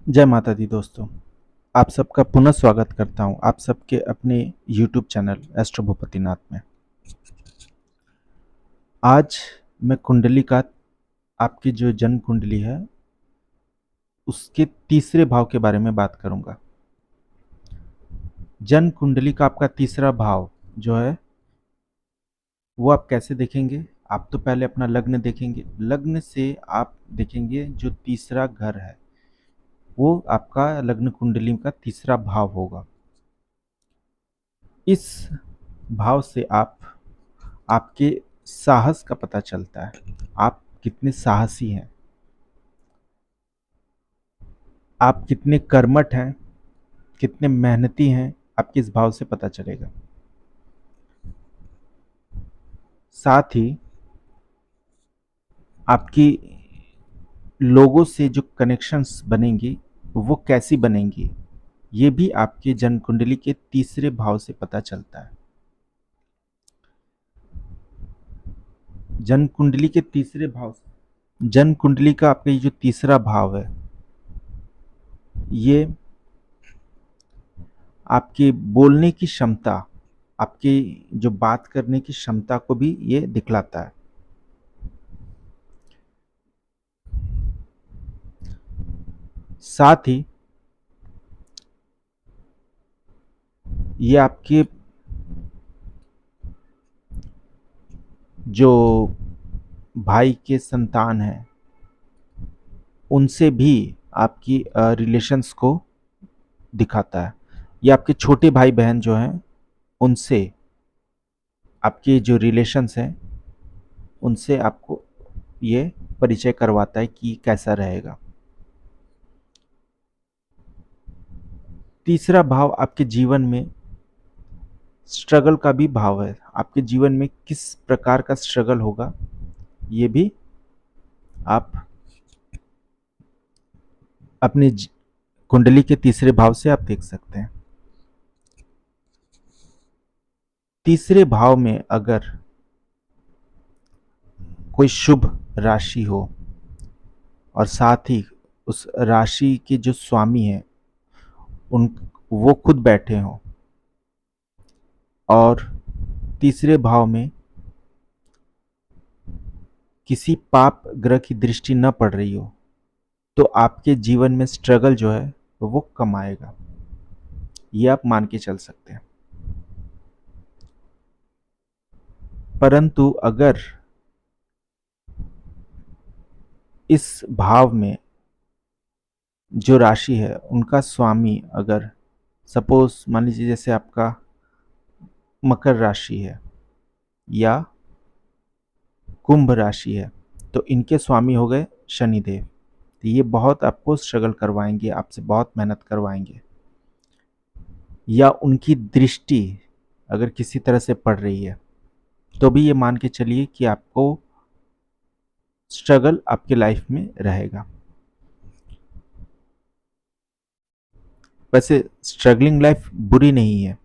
जय माता दी दोस्तों। आप सबका पुनः स्वागत करता हूं आप सबके अपने YouTube चैनल एस्ट्रो भूपतिनाथ में। आज मैं कुंडली का आपकी जो जन्म कुंडली है उसके तीसरे भाव के बारे में बात करूंगा। जन्म कुंडली का आपका तीसरा भाव जो है वो आप कैसे देखेंगे? आप तो पहले अपना लग्न देखेंगे। लग्न से आप देखेंगे जो तीसरा घर है वो आपका लग्न कुंडली का तीसरा भाव होगा। इस भाव से आप आपके साहस का पता चलता है। आप कितने साहसी हैं, आप कितने कर्मठ हैं, कितने मेहनती हैं, आपके इस भाव से पता चलेगा। साथ ही आपकी लोगों से जो कनेक्शंस बनेंगी वो कैसी बनेंगी, ये भी आपके जन्म कुंडली के तीसरे भाव से पता चलता है। जन्म कुंडली के तीसरे भाव, जन्म कुंडली का आपका ये जो तीसरा भाव है ये आपकी बोलने की क्षमता, आपकी जो बात करने की क्षमता को भी ये दिखलाता है। साथ ही ये आपके जो भाई के संतान हैं उनसे भी आपकी रिलेशंस को दिखाता है। ये आपके छोटे भाई बहन जो हैं उनसे आपके जो रिलेशंस हैं उनसे आपको ये परिचय करवाता है कि कैसा रहेगा। तीसरा भाव आपके जीवन में स्ट्रगल का भी भाव है। आपके जीवन में किस प्रकार का स्ट्रगल होगा ये भी आप अपनी कुंडली के तीसरे भाव से आप देख सकते हैं। तीसरे भाव में अगर कोई शुभ राशि हो और साथ ही उस राशि के जो स्वामी हैं उन वो खुद बैठे हों और तीसरे भाव में किसी पाप ग्रह की दृष्टि न पड़ रही हो तो आपके जीवन में स्ट्रगल जो है वो कम आएगा, ये आप मान के चल सकते हैं। परंतु अगर इस भाव में जो राशि है उनका स्वामी अगर सपोज मान लीजिए जैसे आपका मकर राशि है या कुंभ राशि है तो इनके स्वामी हो गए शनिदेव, तो ये बहुत आपको स्ट्रगल करवाएंगे, आपसे बहुत मेहनत करवाएंगे। या उनकी दृष्टि अगर किसी तरह से पड़ रही है तो भी ये मान के चलिए कि आपको स्ट्रगल आपके लाइफ में रहेगा। वैसे स्ट्रगलिंग लाइफ बुरी नहीं है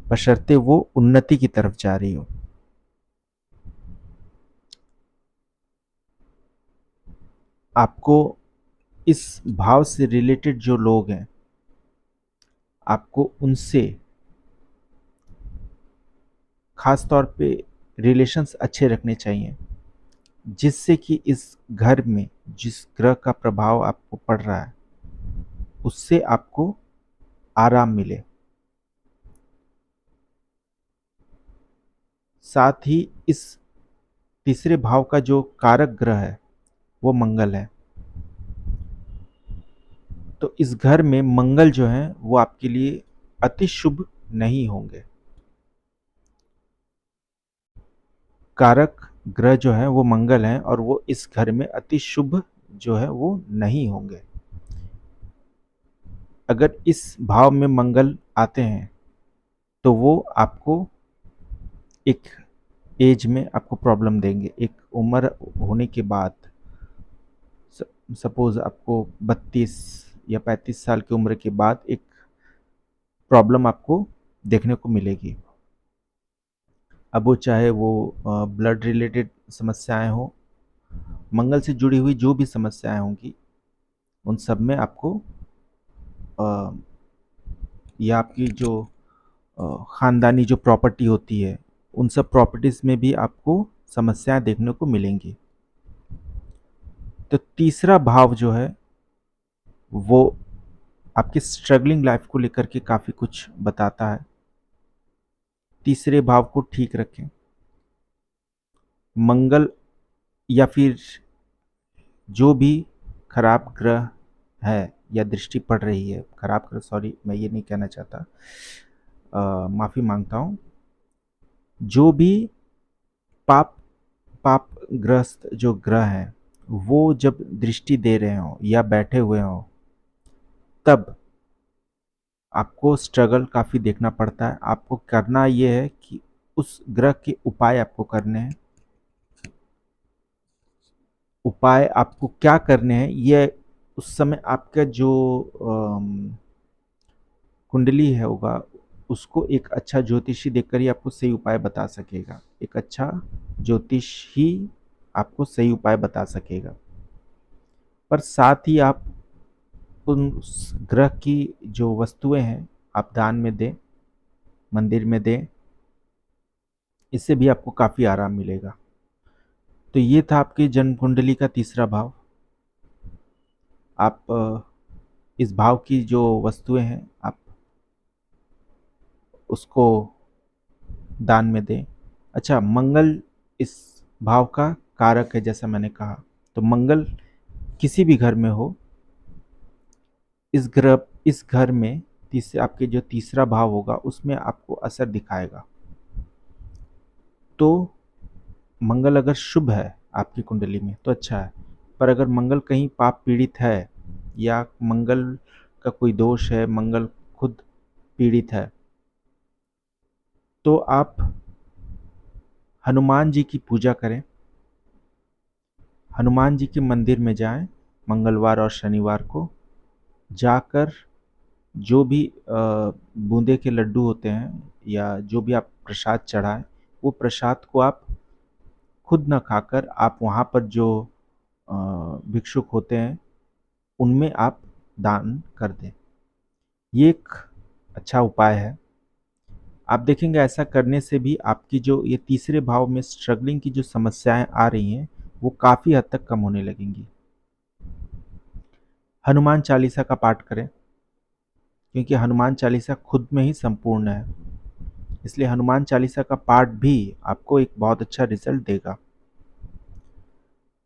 बशर्ते वो उन्नति की तरफ जा रही हो। आपको इस भाव से रिलेटेड जो लोग हैं आपको उनसे खास तौर पे रिलेशंस अच्छे रखने चाहिए जिससे कि इस घर में जिस ग्रह का प्रभाव आपको पड़ रहा है उससे आपको आराम मिले। साथ ही इस तीसरे भाव का जो कारक ग्रह है वो मंगल है, तो इस घर में मंगल जो है वो आपके लिए अति शुभ नहीं होंगे। कारक ग्रह जो है वो मंगल है और वो इस घर में अति शुभ जो है वो नहीं होंगे। अगर इस भाव में मंगल आते हैं तो वो आपको एक एज में आपको प्रॉब्लम देंगे। एक उम्र होने के बाद सपोज आपको 32 या 35 साल की उम्र के बाद एक प्रॉब्लम आपको देखने को मिलेगी। अब वो चाहे वो ब्लड रिलेटेड समस्याएं हो, मंगल से जुड़ी हुई जो भी समस्याएं होंगी उन सब में आपको या आपकी जो ख़ानदानी जो प्रॉपर्टी होती है, उन सब प्रॉपर्टीज़ में भी आपको समस्याएँ देखने को मिलेंगी। तो तीसरा भाव जो है, वो आपकी स्ट्रगलिंग लाइफ़ को लेकर के काफ़ी कुछ बताता है। तीसरे भाव को ठीक रखें। मंगल या फिर जो भी खराब ग्रह है या दृष्टि पड़ रही है, खराब ग्रह, सॉरी मैं ये नहीं कहना चाहता, माफ़ी माँगता हूँ। जो भी पाप पापग्रस्त जो ग्रह हैं, वो जब दृष्टि दे रहे हों या बैठे हुए हों, तब आपको स्ट्रगल काफ़ी देखना पड़ता है। आपको करना ये है कि उस ग्रह के उपाय आपको करने हैं। उपाय आपको क्या करने हैं, ये उस समय आपका जो कुंडली है होगा, उसको एक अच्छा ज्योतिषी देखकर ही आपको सही उपाय बता सकेगा। एक अच्छा ज्योतिष ही आपको सही उपाय बता सकेगा। पर साथ ही आप उन उस ग्रह की जो वस्तुएं हैं, आप दान में दें, मंदिर में दें। इससे भी आपको काफ़ी आराम मिलेगा। तो ये था आपकी जन्म कुंडली का तीसरा भाव। आप इस भाव की जो वस्तुएं हैं, आप उसको दान में दें। अच्छा, मंगल इस भाव का कारक है, जैसा मैंने कहा। तो मंगल किसी भी घर में हो, इस घर में तीसरे आपके जो तीसरा भाव होगा, उसमें आपको असर दिखाएगा। तो मंगल अगर शुभ है आपकी कुंडली में तो अच्छा है। पर अगर मंगल कहीं पाप पीड़ित है या मंगल का कोई दोष है, मंगल खुद पीड़ित है, तो आप हनुमान जी की पूजा करें। हनुमान जी के मंदिर में जाएं मंगलवार और शनिवार को। जाकर जो भी बूंदे के लड्डू होते हैं या जो भी आप प्रसाद चढ़ाएं, वो प्रसाद को आप खुद न खाकर आप वहाँ पर जो भिक्षुक होते हैं, उनमें आप दान कर दें। ये एक अच्छा उपाय है। आप देखेंगे ऐसा करने से भी आपकी जो ये तीसरे भाव में स्ट्रगलिंग की जो समस्याएं आ रही हैं, वो काफ़ी हद तक कम होने लगेंगी। हनुमान चालीसा का पाठ करें, क्योंकि हनुमान चालीसा खुद में ही संपूर्ण है। इसलिए हनुमान चालीसा का पाठ भी आपको एक बहुत अच्छा रिजल्ट देगा।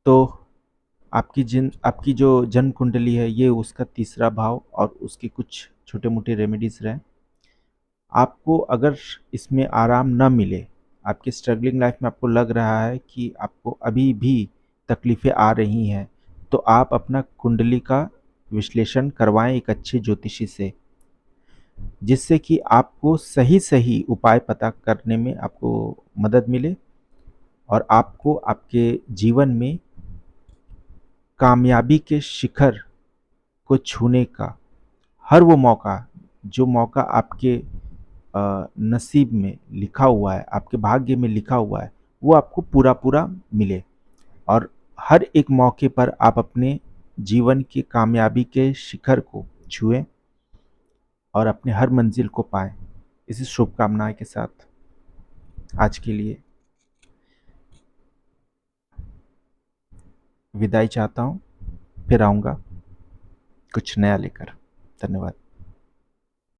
तो आपकी जो जन्म कुंडली है, ये उसका तीसरा भाव और उसके कुछ छोटे मोटे रेमेडीज रहे। आपको अगर इसमें आराम न मिले, आपकी स्ट्रगलिंग लाइफ में आपको लग रहा है कि आपको अभी भी तकलीफ़ें आ रही हैं, तो आप अपना कुंडली का विश्लेषण करवाएं एक अच्छे ज्योतिषी से, जिससे कि आपको सही उपाय पता करने में आपको मदद मिले और आपको आपके जीवन में कामयाबी के शिखर को छूने का हर वो मौका, जो मौका आपके नसीब में लिखा हुआ है, आपके भाग्य में लिखा हुआ है, वो आपको पूरा मिले और हर एक मौके पर आप अपने जीवन की कामयाबी के शिखर को छुएं और अपने हर मंजिल को पाएं। इसी शुभकामनाएं के साथ आज के लिए विदाई चाहता हूँ। फिर आऊँगा कुछ नया लेकर। धन्यवाद।